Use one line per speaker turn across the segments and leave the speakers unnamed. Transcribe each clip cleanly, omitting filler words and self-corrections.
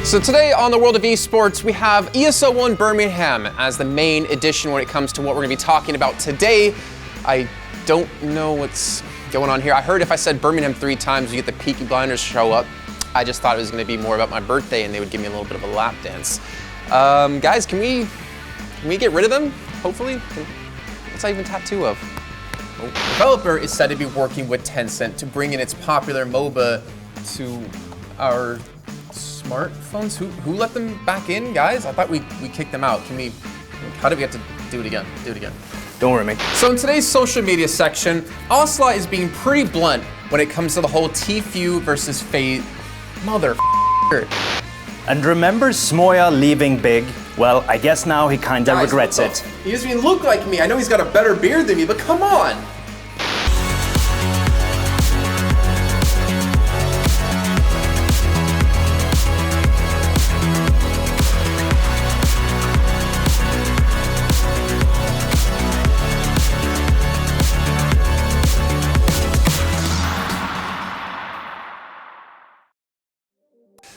So today on the World of Esports, we have ESL One Birmingham as the main edition when it comes to what we're going to be talking about today. I don't know what's going on here. I heard if I said Birmingham 3 times, you get the Peaky Blinders show up. I just thought it was going to be more about my birthday and they would give me a little bit of a lap dance. Guys, can we get rid of them? Hopefully? What's that even tattoo of? Oh. The developer is said to be working with Tencent to bring in its popular MOBA to our smartphones. Who let them back in, guys? I thought we kicked them out. How did we have to do it again? Do it again.
Don't worry, mate.
So in today's social media section, Ocelot is being pretty blunt when it comes to the whole Tfue versus FaZe motherfucker.
And remember Smoya leaving Big? Well, I guess now he kinda regrets it.
He doesn't even look like me. I know he's got a better beard than me, but come on.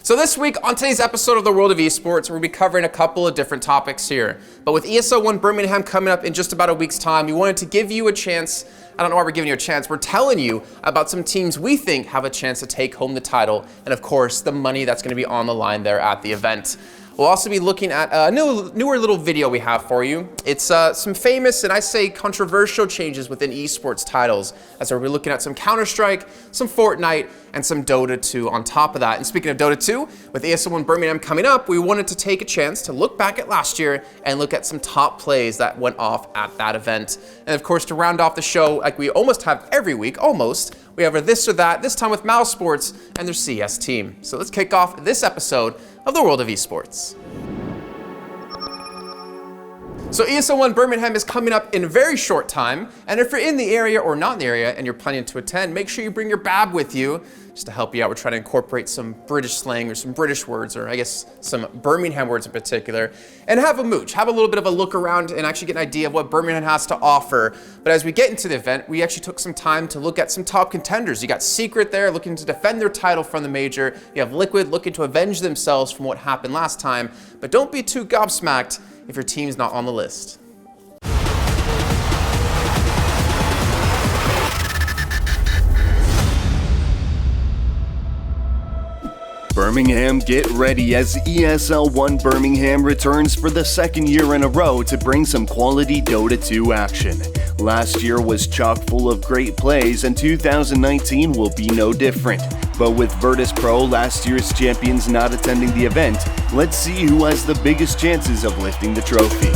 So this week, on today's episode of the World of Esports, we'll be covering a couple of different topics here. But with ESL One Birmingham coming up in just about a week's time, we wanted to give you a chance. I don't know why we're giving you a chance. We're telling you about some teams we think have a chance to take home the title, and of course, the money that's going to be on the line there at the event. We'll also be looking at a newer little video we have for you. It's some famous and I say controversial changes within esports titles, as we'll be looking at some Counter-Strike, some Fortnite, and some Dota 2 on top of that. And speaking of Dota 2, with ESL One Birmingham coming up, we wanted to take a chance to look back at last year and look at some top plays that went off at that event. And of course, to round off the show, like we almost have every week, we have a this or that, this time with mousesports and their CS team. So let's kick off this episode of the World of Esports. So ESL One Birmingham is coming up in a very short time, and if you're in the area or not in the area and you're planning to attend, make sure you bring your bab with you just to help you out. We're trying to incorporate some British slang or some British words, or I guess some Birmingham words in particular, and have a mooch, have a little bit of a look around and actually get an idea of what Birmingham has to offer. But as we get into the event, we actually took some time to look at some top contenders. You got Secret there looking to defend their title from the major. You have Liquid looking to avenge themselves from what happened last time, but don't be too gobsmacked if your team's not on the list.
Birmingham, get ready as ESL One Birmingham returns for the second year in a row to bring some quality Dota 2 action. Last year was chock full of great plays and 2019 will be no different. But with Virtus Pro, last year's champions, not attending the event, let's see who has the biggest chances of lifting the trophy.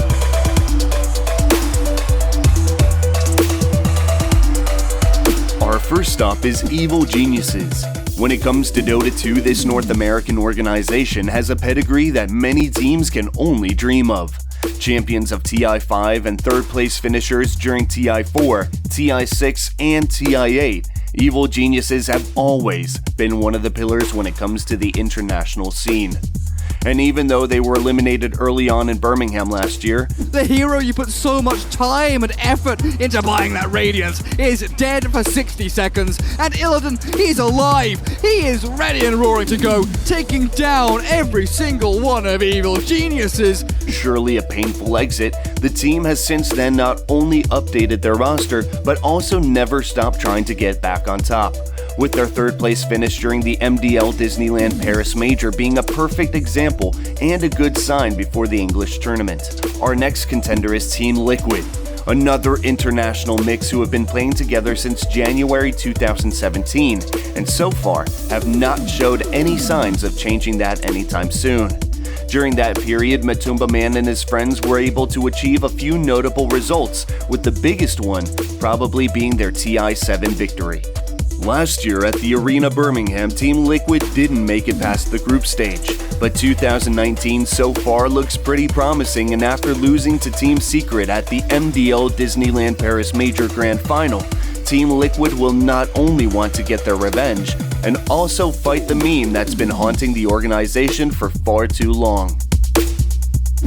Our first stop is Evil Geniuses. When it comes to Dota 2, this North American organization has a pedigree that many teams can only dream of. Champions of TI5 and third place finishers during TI4, TI6, and TI8, Evil Geniuses have always been one of the pillars when it comes to the international scene. And even though they were eliminated early on in Birmingham last year,
the hero you put so much time and effort into buying that Radiance is dead for 60 seconds, and Illidan, he's alive, he is ready and roaring to go, taking down every single one of Evil Geniuses.
Surely a painful exit, the team has since then not only updated their roster, but also never stopped trying to get back on top, with their third place finish during the MDL Disneyland Paris Major being a perfect example and a good sign before the English tournament. Our next contender is Team Liquid, another international mix who have been playing together since January 2017, and so far have not showed any signs of changing that anytime soon. During that period, Matumba Man and his friends were able to achieve a few notable results, with the biggest one probably being their TI7 victory. Last year at the Arena Birmingham, Team Liquid didn't make it past the group stage, but 2019 so far looks pretty promising, and after losing to Team Secret at the MDL Disneyland Paris Major Grand Final, Team Liquid will not only want to get their revenge, and also fight the meme that's been haunting the organization for far too long.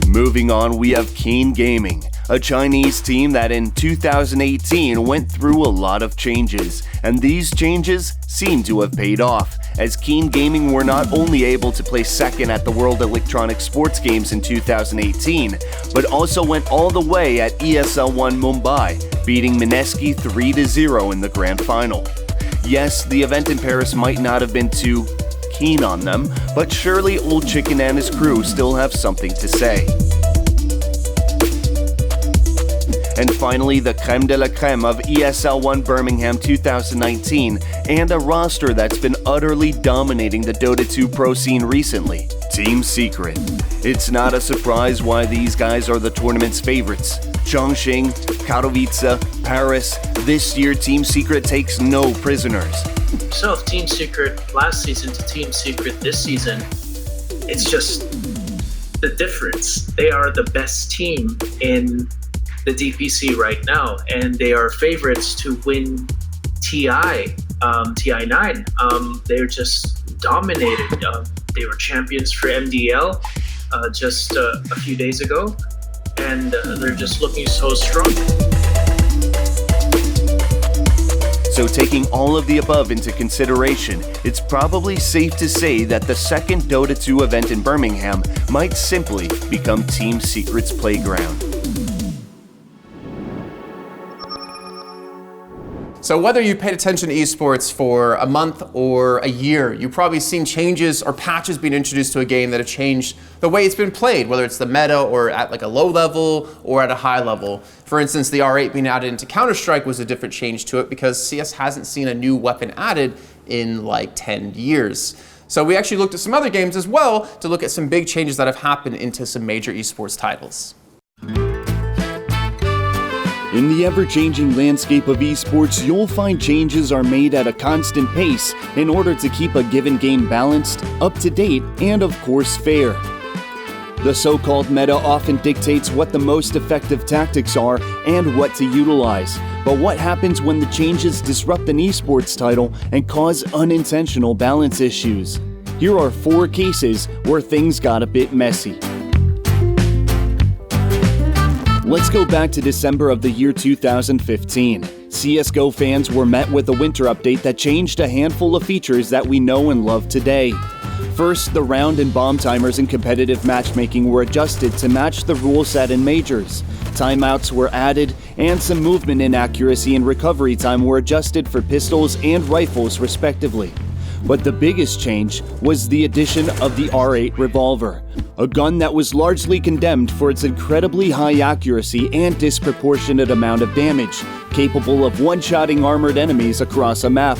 Moving on, we have Keen Gaming, a Chinese team that in 2018 went through a lot of changes, and these changes seem to have paid off, as Keen Gaming were not only able to place second at the World Electronic Sports Games in 2018, but also went all the way at ESL One Mumbai, beating Mineski 3-0 in the grand final. Yes, the event in Paris might not have been too keen on them, but surely Old Chicken and his crew still have something to say. And finally, the creme de la creme of ESL One Birmingham 2019, and a roster that's been utterly dominating the Dota 2 pro scene recently, Team Secret. It's not a surprise why these guys are the tournament's favorites. Chongqing, Katowice, Paris, this year Team Secret takes no prisoners.
So if Team Secret last season to Team Secret this season, it's just the difference. They are the best team in the DPC right now, and they are favorites to win TI9. They're just dominated. They were champions for MDL just a few days ago, and they're just looking so strong.
So taking all of the above into consideration, it's probably safe to say that the second Dota 2 event in Birmingham might simply become Team Secret's playground.
So whether you paid attention to esports for a month or a year, you've probably seen changes or patches being introduced to a game that have changed the way it's been played, whether it's the meta or at like a low level or at a high level. For instance, the R8 being added into Counter-Strike was a different change to it because CS hasn't seen a new weapon added in like 10 years. So we actually looked at some other games as well to look at some big changes that have happened into some major esports titles.
In the ever-changing landscape of esports, you'll find changes are made at a constant pace in order to keep a given game balanced, up-to-date, and of course fair. The so-called meta often dictates what the most effective tactics are and what to utilize. But what happens when the changes disrupt an esports title and cause unintentional balance issues? Here are 4 cases where things got a bit messy. Let's go back to December of the year 2015. CSGO fans were met with a winter update that changed a handful of features that we know and love today. First, the round and bomb timers in competitive matchmaking were adjusted to match the rule set in majors. Timeouts were added, and some movement inaccuracy and recovery time were adjusted for pistols and rifles respectively. But the biggest change was the addition of the R8 revolver, a gun that was largely condemned for its incredibly high accuracy and disproportionate amount of damage, capable of one-shotting armored enemies across a map.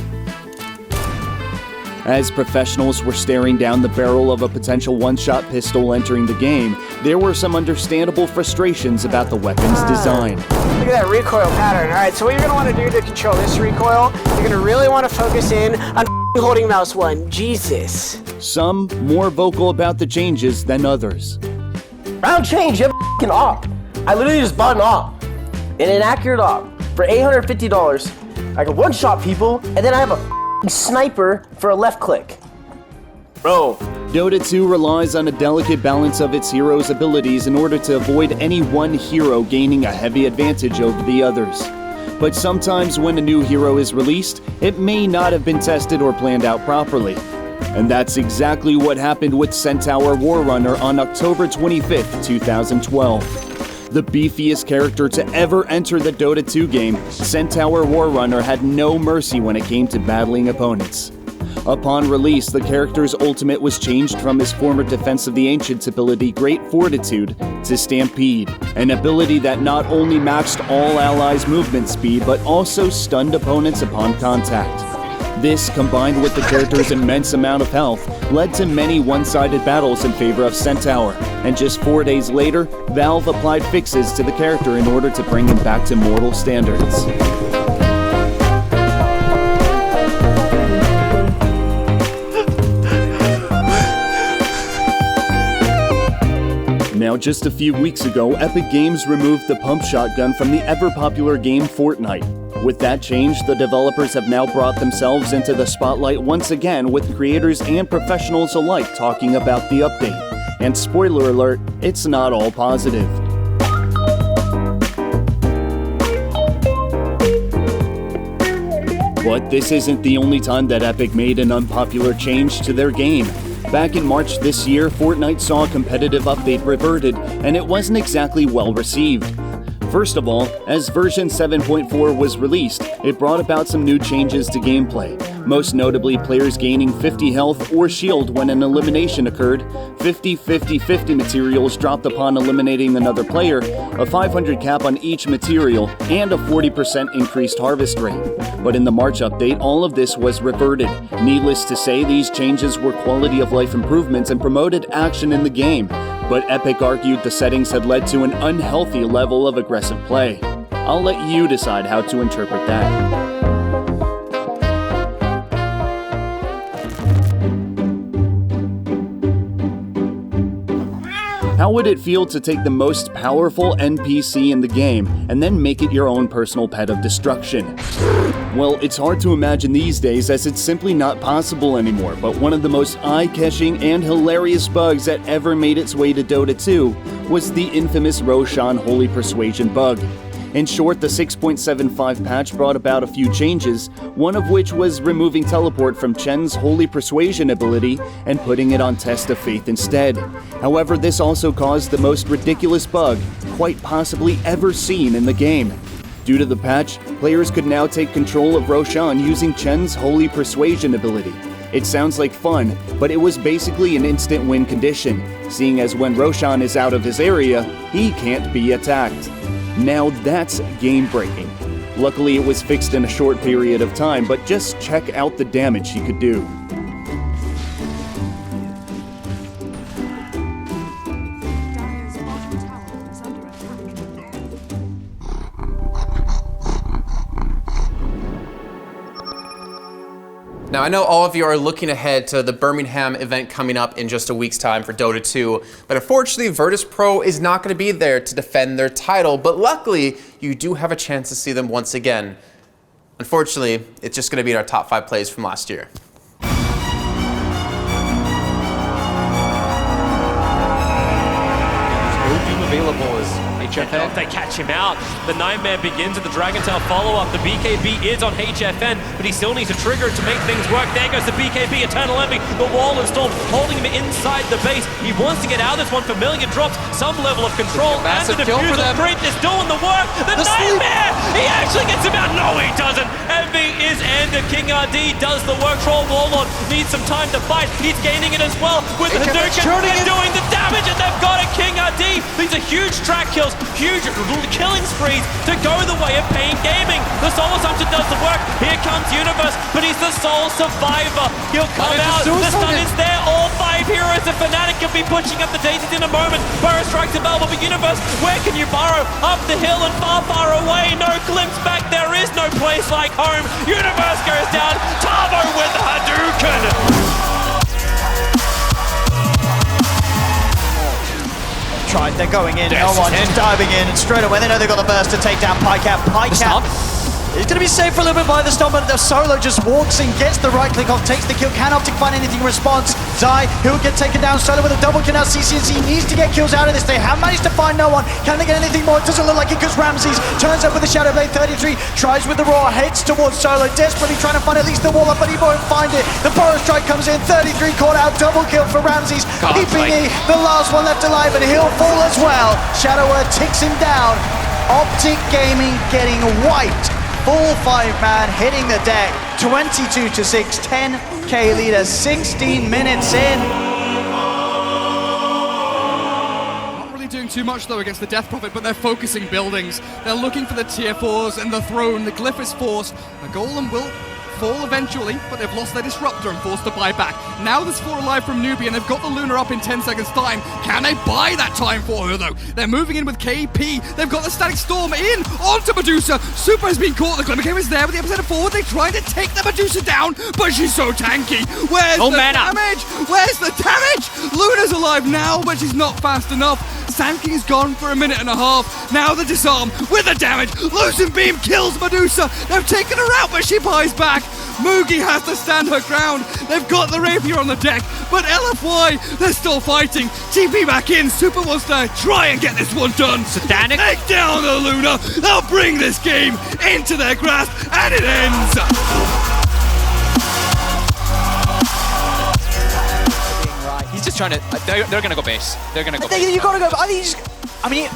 As professionals were staring down the barrel of a potential one-shot pistol entering the game, there were some understandable frustrations about the weapon's design.
Look at that recoil pattern. Alright, so what you're going to want to do to control this recoil, you're going to really want to focus in on holding mouse 1. Jesus.
Some more vocal about the changes than others.
Round change, you have a f***ing op. I literally just bought an op, an inaccurate op, for $850. I can one-shot people, and then I have a f***ing sniper for a left click. Bro.
Dota 2 relies on a delicate balance of its heroes' abilities in order to avoid any one hero gaining a heavy advantage over the others. But sometimes when a new hero is released, it may not have been tested or planned out properly. And that's exactly what happened with Centaur Warrunner on October 25th, 2012. The beefiest character to ever enter the Dota 2 game, Centaur Warrunner had no mercy when it came to battling opponents. Upon release, the character's ultimate was changed from his former Defense of the Ancients ability Great Fortitude to Stampede, an ability that not only matched all allies' movement speed but also stunned opponents upon contact. This, combined with the character's immense amount of health, led to many one-sided battles in favor of Centaur, and just 4 days later, Valve applied fixes to the character in order to bring him back to mortal standards. Now, just a few weeks ago, Epic Games removed the pump shotgun from the ever-popular game Fortnite. With that change, the developers have now brought themselves into the spotlight once again, with creators and professionals alike talking about the update. And spoiler alert, it's not all positive. But this isn't the only time that Epic made an unpopular change to their game. Back in March this year, Fortnite saw a competitive update reverted, and it wasn't exactly well received. First of all, as version 7.4 was released, it brought about some new changes to gameplay. Most notably, players gaining 50 health or shield when an elimination occurred, 50-50-50 materials dropped upon eliminating another player, a 500 cap on each material, and a 40% increased harvest rate. But in the March update, all of this was reverted. Needless to say, these changes were quality of life improvements and promoted action in the game. But Epic argued the settings had led to an unhealthy level of aggressive play. I'll let you decide how to interpret that. How would it feel to take the most powerful NPC in the game and then make it your own personal pet of destruction? Well, it's hard to imagine these days as it's simply not possible anymore, but one of the most eye-catching and hilarious bugs that ever made its way to Dota 2 was the infamous Roshan Holy Persuasion bug. In short, the 6.75 patch brought about a few changes, one of which was removing teleport from Chen's Holy Persuasion ability and putting it on Test of Faith instead. However, this also caused the most ridiculous bug quite possibly ever seen in the game. Due to the patch, players could now take control of Roshan using Chen's Holy Persuasion ability. It sounds like fun, but it was basically an instant win condition, seeing as when Roshan is out of his area, he can't be attacked. Now that's game-breaking. Luckily it was fixed in a short period of time, but just check out the damage he could do.
Now, I know all of you are looking ahead to the Birmingham event coming up in just a week's time for Dota 2, but unfortunately, Virtus Pro is not going to be there to defend their title, but luckily, you do have a chance to see them once again. Unfortunately, it's just going to be our top 5 plays from last year.
Available as HFN.
If they catch him out, the Nightmare begins with the Dragon Tail follow-up. The BKB is on HFN, but he still needs a trigger to make things work. There goes the BKB, Eternal Envy, the wall installed, holding him inside the base. He wants to get out of this one. Familiar drops some level of control, and the Diffuser Sprint is doing the work. The Nightmare! He actually gets him out. No, he doesn't. Envy is ended. King RD does the work. Troll Warlord needs some time to fight. He's gaining it as well with the Hadouken. He's doing the damage, and they've got it. King RD. These are huge track kills, huge killing sprees to go the way of Pain Gaming. The Soul Assumption does the work. Here comes Universe, but he's the sole survivor. He'll come out. The stun is there. All 5 heroes. The Fnatic can be pushing up the daisies in a moment. Burrow strikes a bell, but Universe, where can you burrow? Up the hill and far, far away. No glimpse back. There is no place like home. Universe goes down. Tavo with the Hadouken.
They're going in, no one just diving in, and straight away they know they've got the burst to take down Pycat. Pycat is going to be saved for a little bit by the stun, but the Solo just walks in, gets the right click off, takes the kill. Can Optic find anything in response? Zai, he'll get taken down. Solo with a double kill now. CCNC needs to get kills out of this. They have managed to find no one. Can they get anything more? It doesn't look like it because Ramses turns up with the Shadow Blade 33, tries with the Roar, heads towards Solo, desperately trying to find at least the wall up, but he won't find it. The Burrow Strike comes in, 33 caught out, double kill for Ramses. PPE, the last one left alive, and he'll fall as well. Shadower ticks him down. Optic Gaming getting wiped. Full 5-man hitting the deck. 22-6, 10k leader, 16 minutes in.
Not really doing too much though against the Death Prophet, but they're focusing buildings. They're looking for the tier 4s and the throne. The glyph is forced. The golem will fall eventually, but they've lost their disruptor and forced to buy back. Now there's 4 alive from Newbie, and they've got the Luna up in 10 seconds time. Can they buy that time for her though? They're moving in with KP. They've got the Static Storm in onto Medusa. Super has been caught. The Glimmer is there with the epicenter forward. They're trying to take the Medusa down, but she's so tanky. Where's the damage? Where's the damage? Luna's alive now, but she's not fast enough. Sand King's gone for a minute and a half. Now the disarm with the damage. Lucent Beam kills Medusa. They've taken her out, but she buys back. Mugi has to stand her ground. They've got the Rapier on the deck, but LFY, they're still fighting. TP back in. Super wants to try and get this one done.
Satanic.
Take down the Luna. They'll bring this game into their grasp, and it ends.
He's just trying to. They're gonna go base. They're gonna go.
You gotta go. I think you just. I mean.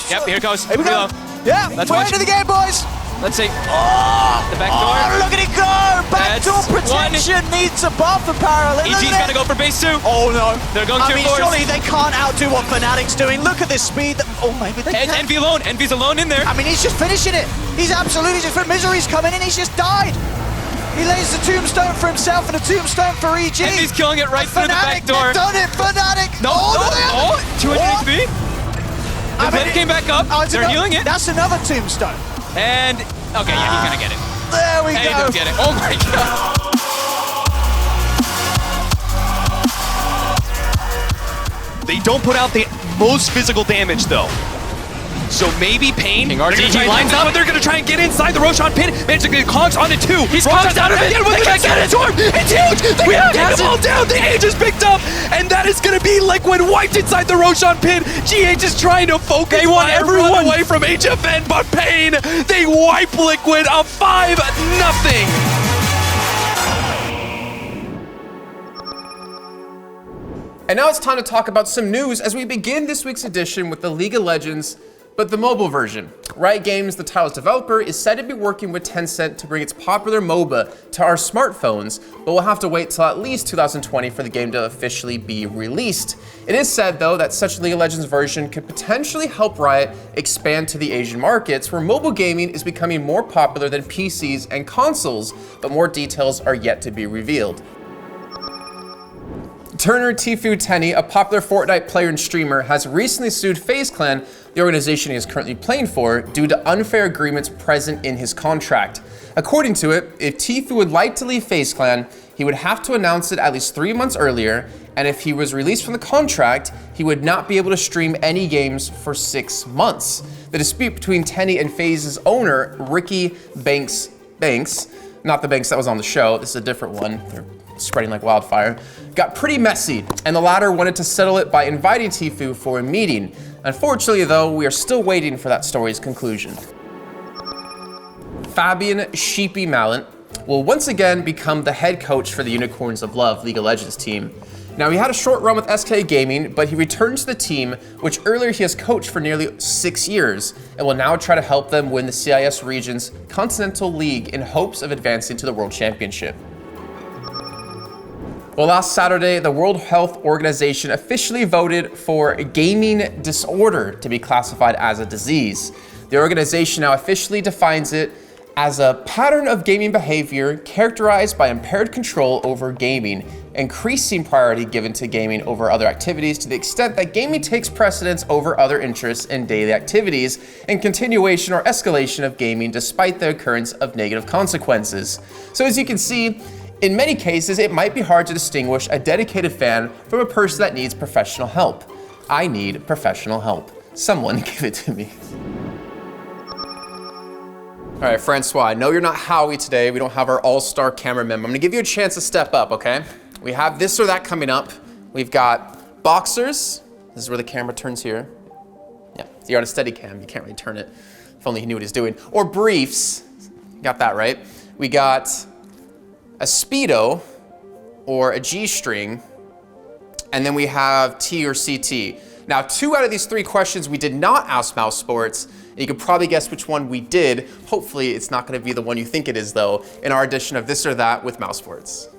Yep. Here it goes.
Here we go. Yeah.
Let's
we're
watch.
into the game, boys.
Let's see. The back door.
Oh, look at it go! Backdoor
That's
protection needs a buff apparel.
EG's gotta go for base 2.
Oh no.
They're going
I
to
mean,
force.
surely they can't outdo what Fnatic's doing. Look at this speed. Oh, maybe they can.
Envy alone. Envy's alone in there.
I mean, he's just finishing it. He's absolutely just. Misery's coming in. He's just died. He lays the tombstone for himself and a tombstone for EG.
Envy's killing it right through the back door.
They've done it. Fnatic.
No. Oh, 200 HP. The bed came back up. They're healing it.
That's another tombstone.
And okay, yeah, he's gonna get it.
There we
He
go.
does get it. Oh my god. They don't put out the most physical damage though. So maybe Pain.
RTG lines up,
but they're gonna try and get inside the Roshan pin. Managed to get Cogs onto 2.
He's Cogs out of it.
They can't get it to him. It's huge. They can't get them all down. The Age is picked up, and that is gonna be Liquid wiped inside the Roshan pin. GH is trying to focus. They want everyone away from HFN, but Pain, they wipe Liquid a 5-0.
And now it's time to talk about some news as we begin this week's edition with the League of Legends, but the mobile version. Riot Games, the title's developer, is said to be working with Tencent to bring its popular MOBA to our smartphones, but we'll have to wait till at least 2020 for the game to officially be released. It is said, though, that such League of Legends version could potentially help Riot expand to the Asian markets, where mobile gaming is becoming more popular than PCs and consoles, but more details are yet to be revealed. Turner Tfue Tenny, a popular Fortnite player and streamer, has recently sued FaZe Clan, the organization he is currently playing for, due to unfair agreements present in his contract. According to it, if Tfue would like to leave FaZe Clan, he would have to announce it at least 3 months earlier, and if he was released from the contract, he would not be able to stream any games for 6 months. The dispute between Tenny and FaZe's owner, Ricky Banks, not the Banks that was on the show, this is a different one, they're spreading like wildfire, got pretty messy, and the latter wanted to settle it by inviting Tfue for a meeting. Unfortunately, though, we are still waiting for that story's conclusion. Fabian Sheepy Mallant will once again become the head coach for the Unicorns of Love League of Legends team. Now, he had a short run with SK Gaming, but he returned to the team, which earlier he has coached for nearly 6 years, and will now try to help them win the CIS region's Continental League in hopes of advancing to the World Championship. Well, last Saturday, the World Health Organization officially voted for gaming disorder to be classified as a disease. The organization now officially defines it as a pattern of gaming behavior characterized by impaired control over gaming, increasing priority given to gaming over other activities to the extent that gaming takes precedence over other interests and daily activities, and continuation or escalation of gaming despite the occurrence of negative consequences. So as you can see, in many cases, it might be hard to distinguish a dedicated fan from a person that needs professional help. I need professional help. Someone give it to me. All right, Francois, I know you're not Howie today. We don't have our all-star cameraman. I'm gonna give you a chance to step up, okay? We have this or that coming up. We've got boxers. This is where the camera turns here. Yeah, if you're on a steady cam, you can't really turn it. If only he knew what he's doing. Or briefs. Got that right. We got a Speedo or a G-string, and then we have T or CT. Now, 2 out of these 3 questions we did not ask Mouse Sports, and you could probably guess which one we did. Hopefully, it's not gonna be the one you think it is, though, in our edition of This or That with Mouse Sports.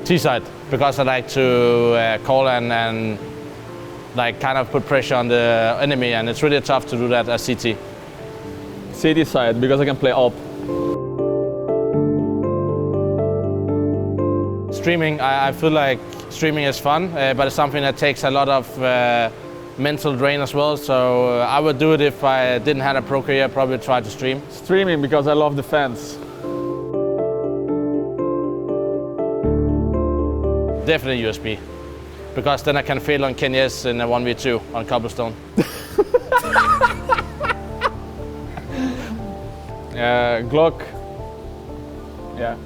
T-side, because I like to call and like kind of put pressure on the enemy, and it's really tough to do that as CT.
CT side, because I can play up.
Streaming, I feel like streaming is fun, but it's something that takes a lot of mental drain as well, so I would do it if I didn't have a pro career, probably try to stream.
Streaming because I love the fans.
definitely USB. Because then I can fail on Kenyes in a 1v2 on cobblestone.
Glock. Yeah.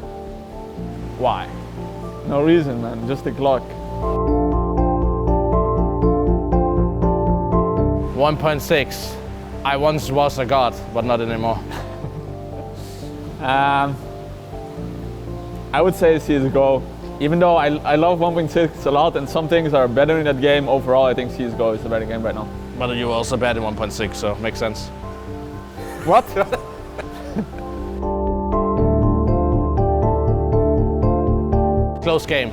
Why? No reason, man. Just a Glock.
1.6. I once was a god, but not anymore.
I would say CSGO. Even though I love 1.6 a lot and some things are better in that game, overall I think CSGO is the better game right now.
But you were also bad in 1.6, so makes sense.
What?
Close game.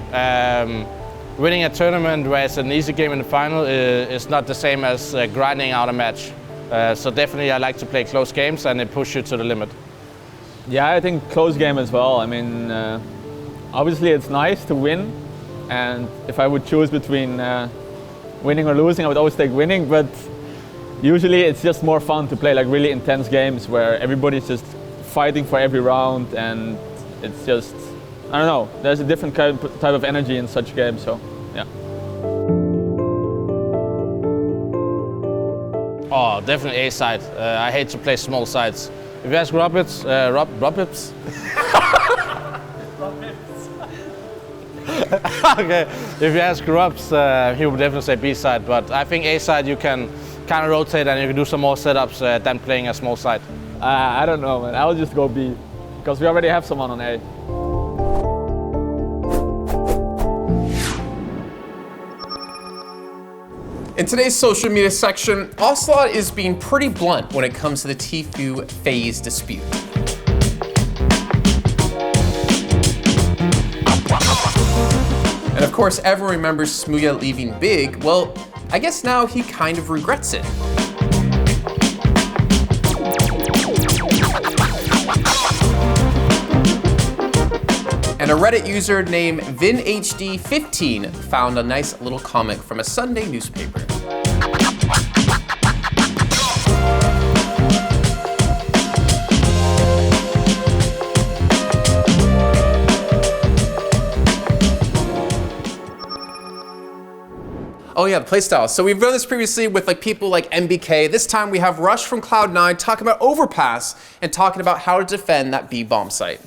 Winning a tournament where it's an easy game in the final is not the same as grinding out a match. So definitely I like to play close games and it pushes you to the limit.
Yeah, I think close game as well. I mean, obviously it's nice to win, and if I would choose between winning or losing, I would always take winning, but usually it's just more fun to play like really intense games where everybody's just fighting for every round, and it's just, I don't know, there's a different type of energy in such games, so yeah.
Oh, definitely A side. I hate to play small sides. If you ask Roberts, Roberts? Okay, if you ask Robs, he would definitely say B side, but I think A side you can kind of rotate and you can do some more setups than playing a small side.
I don't know, man. I'll just go B, because we already have someone on A.
In today's social media section, Ocelot is being pretty blunt when it comes to the Tfue FaZe dispute. And of course, everyone remembers Smooya leaving Big. Well, I guess now he kind of regrets it. And a Reddit user named VinHD15 found a nice little comment from a Sunday newspaper. Oh yeah, the playstyle. So we've done this previously with like people like MBK. This time we have Rush from Cloud9 talking about Overpass and talking about how to defend that B bomb site.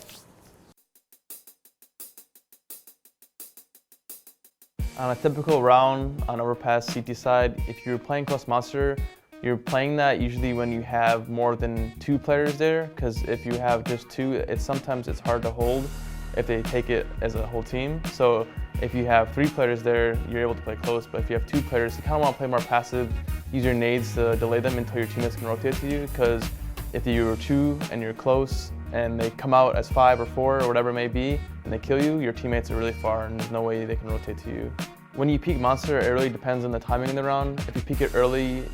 On a typical round on Overpass CT side, if you're playing close monster, you're playing that usually when you have more than 2 players there, because if you have just 2, sometimes it's hard to hold if they take it as a whole team. So if you have 3 players there, you're able to play close, but if you have 2 players, you kind of want to play more passive, use your nades to delay them until your teammates can rotate to you, because if you're 2 and you're close and they come out as 5 or 4 or whatever it may be, and they kill you, your teammates are really far and there's no way they can rotate to you. When you peek monster, it really depends on the timing in the round. If you peek it early,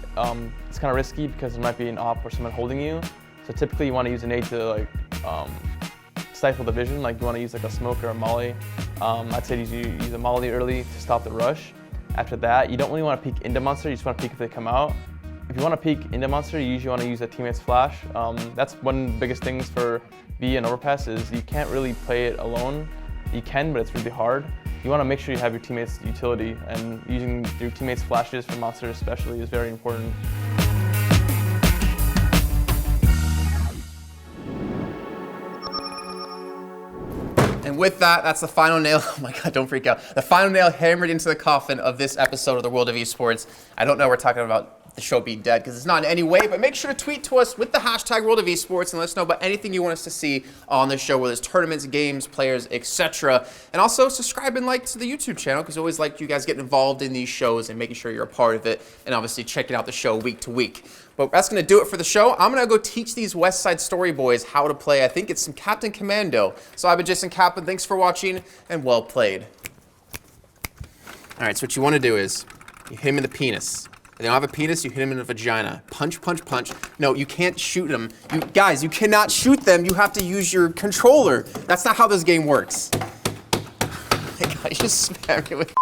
it's kind of risky because there might be an op or someone holding you. So typically you want to use a nade to like stifle the vision, like you want to use like a smoke or a molly. I'd say use a molly early to stop the rush. After that, you don't really want to peek into monster, you just want to peek if they come out. If you want to peek into monster, you usually want to use a teammate's flash. That's one of the biggest things for V and Overpass is you can't really play it alone. You can, but it's really hard. You want to make sure you have your teammates' utility, and using your teammates' flashes for monster especially is very important.
And with that, that's the final nail. Oh my God, don't freak out. The final nail hammered into the coffin of this episode of the World of Esports. I don't know we're talking about the show being dead because it's not in any way, but make sure to tweet to us with the hashtag World of Esports and let us know about anything you want us to see on the show, whether it's tournaments, games, players, etc. And also subscribe and like to the YouTube channel because we always like you guys getting involved in these shows and making sure you're a part of it and obviously checking out the show week to week. But that's going to do it for the show. I'm going to go teach these West Side Story boys how to play. I think it's some Captain Commando. So I've been Jason Kaplan. Thanks for watching and well played. All right, so what you want to do is you hit him in the penis. If they don't have a penis, you hit him in the vagina. Punch, punch, punch. No, you can't shoot them. Guys, you cannot shoot them. You have to use your controller. That's not how this game works. Oh my God, you just spam me with